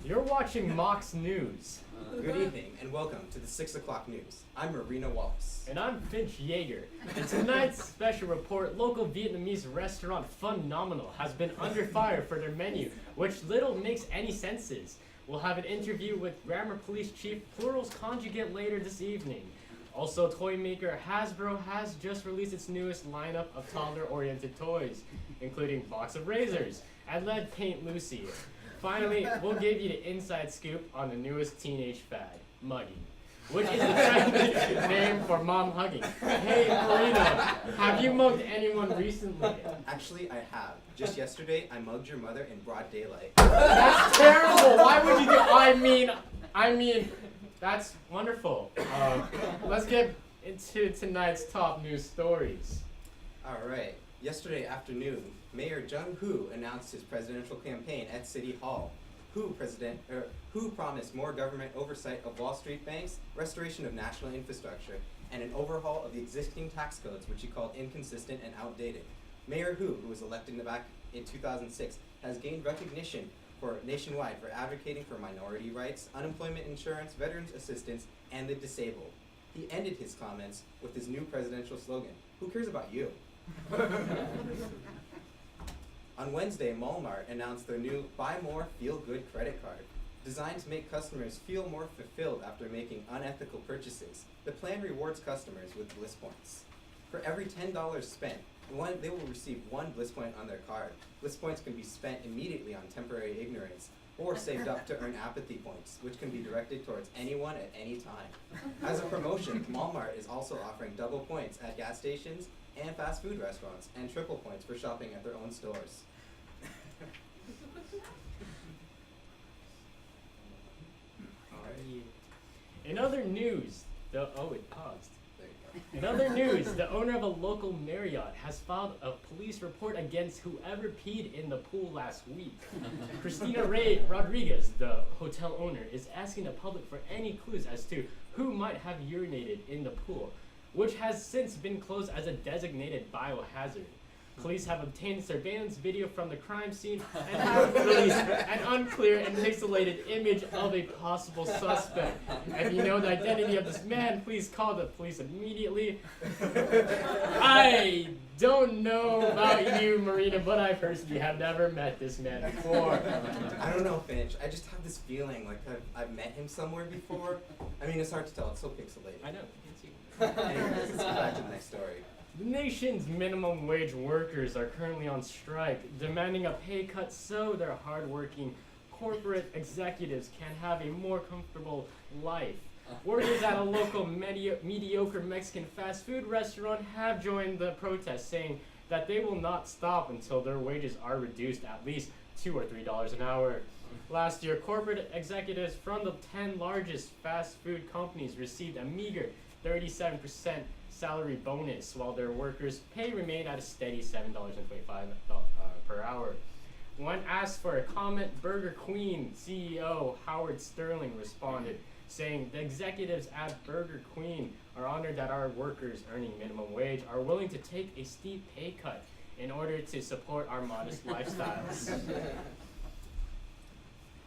You're watching Mox News. Good evening and welcome to the 6 o'clock news. I'm Marina Wallace. And I'm Finch Yeager. In tonight's special report, local Vietnamese restaurant Phenomenal has been under fire for their menu, which little makes any senses. We'll have an interview with Grammar Police Chief Plural's Conjugate later this evening. Also, toy maker Hasbro has just released its newest lineup of toddler-oriented toys, including box of razors and lead paint Lucy. Finally, we'll give you the inside scoop on the newest teenage fad, mugging, which is the trendy name for mom hugging. Hey, Marina, have you mugged anyone recently? Actually, I have. Just yesterday, I mugged your mother in broad daylight. That's terrible. Why would you do? I mean, that's wonderful. Let's get into tonight's top news stories. All right. Yesterday afternoon, Mayor Jung Hu announced his presidential campaign at City Hall. Hu promised more government oversight of Wall Street banks, restoration of national infrastructure, and an overhaul of the existing tax codes, which he called inconsistent and outdated. Mayor Hu was elected back in 2006, has gained recognition nationwide for advocating for minority rights, unemployment insurance, veterans assistance, and the disabled. He ended his comments with his new presidential slogan, "Who cares about you?" On Wednesday, Walmart announced their new Buy More, Feel Good credit card. Designed to make customers feel more fulfilled after making unethical purchases, the plan rewards customers with Bliss Points. For every $10 spent, they will receive 1 Bliss Point on their card. Bliss Points can be spent immediately on temporary ignorance, or saved up to earn apathy points, which can be directed towards anyone at any time. As a promotion, Walmart is also offering double points at gas stations and fast food restaurants, and triple points for shopping at their own stores. In other news, it paused. There you go. In other news, the owner of a local Marriott has filed a police report against whoever peed in the pool last week. Christina Ray Rodriguez, the hotel owner, is asking the public for any clues as to who might have urinated in the pool, which has since been closed as a designated biohazard. Police have obtained surveillance video from the crime scene and have released an unclear and pixelated image of a possible suspect. If you know the identity of this man, please call the police immediately. I don't know about you, Marina, but I personally have never met this man before. I don't know, Finch. I just have this feeling like I've met him somewhere before. I mean, it's hard to tell. It's so pixelated. I know. Anyways, let's get back to the next story. The nation's minimum wage workers are currently on strike, demanding a pay cut so their hardworking corporate executives can have a more comfortable life. Workers at a local mediocre Mexican fast food restaurant have joined the protest, saying that they will not stop until their wages are reduced at least $2 or $3 an hour. Last year, corporate executives from the 10 largest fast food companies received a meager 37% salary bonus, while their workers' pay remained at a steady $7.25 per hour. When asked for a comment, Burger Queen CEO Howard Sterling responded, saying, "The executives at Burger Queen are honored that our workers earning minimum wage are willing to take a steep pay cut in order to support our modest lifestyles."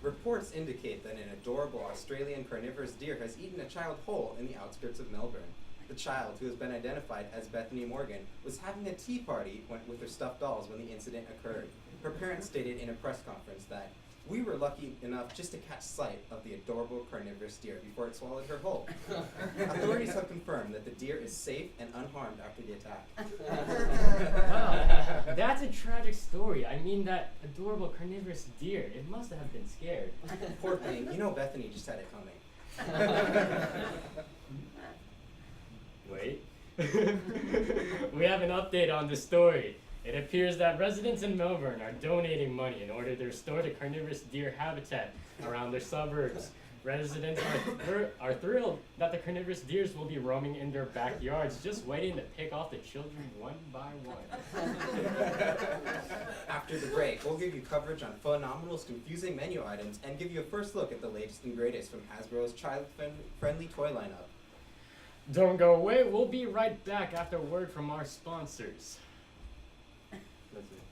Reports indicate that an adorable Australian carnivorous deer has eaten a child whole in the outskirts of Melbourne. The child, who has been identified as Bethany Morgan, was having a tea party with her stuffed dolls when the incident occurred. Her parents stated in a press conference that, "We were lucky enough just to catch sight of the adorable carnivorous deer before it swallowed her whole." Authorities have confirmed that the deer is safe and unharmed after the attack. Wow, that's a tragic story. I mean, that adorable carnivorous deer, it must have been scared. Poor thing, you know Bethany just had it coming. Wait. We have an update on the story. It appears that residents in Melbourne are donating money in order to restore the carnivorous deer habitat around their suburbs. Residents are thrilled that the carnivorous deers will be roaming in their backyards, just waiting to pick off the children one by one. After the break, we'll give you coverage on Phenomenal's confusing menu items and give you a first look at the latest and greatest from Hasbro's child-friendly toy lineup. Don't go away. We'll be right back after a word from our sponsors. That's it.